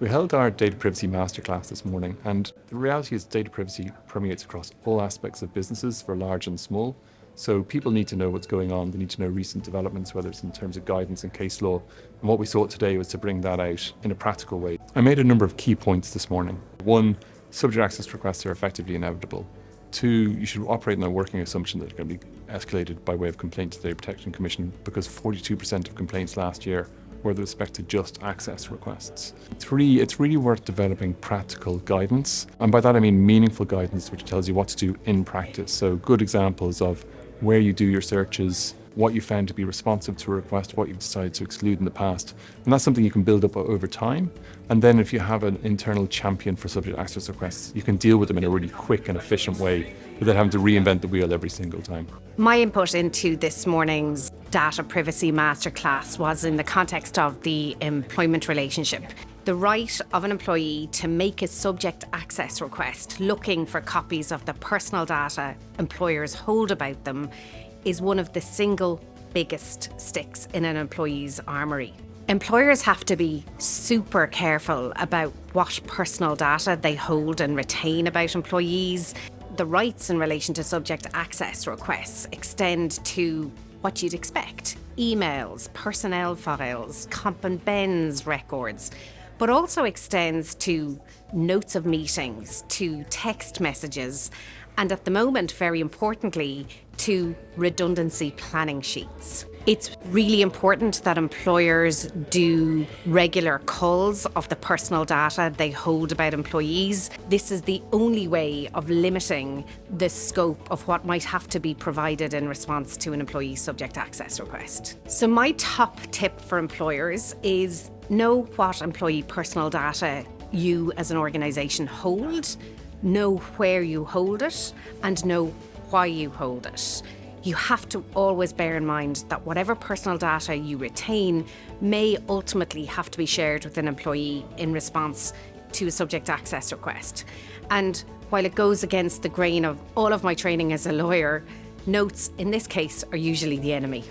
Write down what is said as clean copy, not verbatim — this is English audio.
We held our data privacy masterclass this morning, and the reality is data privacy permeates across all aspects of businesses for large and small. So people need to know what's going on. They need to know recent developments, whether it's in terms of guidance and case law. And what we sought today was to bring that out in a practical way. I made a number of key points this morning. One, subject access requests are effectively inevitable. Two, you should operate on a working assumption that they're going to be escalated by way of complaint to the Data Protection Commission, because 42% of complaints last year were with respect to just access requests. Three, it's really worth developing practical guidance. And by that I mean meaningful guidance which tells you what to do in practice. So good examples of where you do your searches, what you found to be responsive to a request, what you've decided to exclude in the past. And that's something you can build up over time. And then if you have an internal champion for subject access requests, you can deal with them in a really quick and efficient way without having to reinvent the wheel every single time. My input into this morning's data privacy masterclass was in the context of the employment relationship. The right of an employee to make a subject access request looking for copies of the personal data employers hold about them is one of the single biggest sticks in an employee's armoury. Employers have to be super careful about what personal data they hold and retain about employees. The rights in relation to subject access requests extend to what you'd expect: emails, personnel files, comp and bens records, but also extends to notes of meetings, to text messages, and at the moment, very importantly, to redundancy planning sheets. It's really important that employers do regular culls of the personal data they hold about employees. This is the only way of limiting the scope of what might have to be provided in response to an employee's subject access request. So my top tip for employers is know what employee personal data you as an organisation hold, know where you hold it, and know why you hold it. You have to always bear in mind that whatever personal data you retain may ultimately have to be shared with an employee in response to a subject access request. And while it goes against the grain of all of my training as a lawyer, notes in this case are usually the enemy.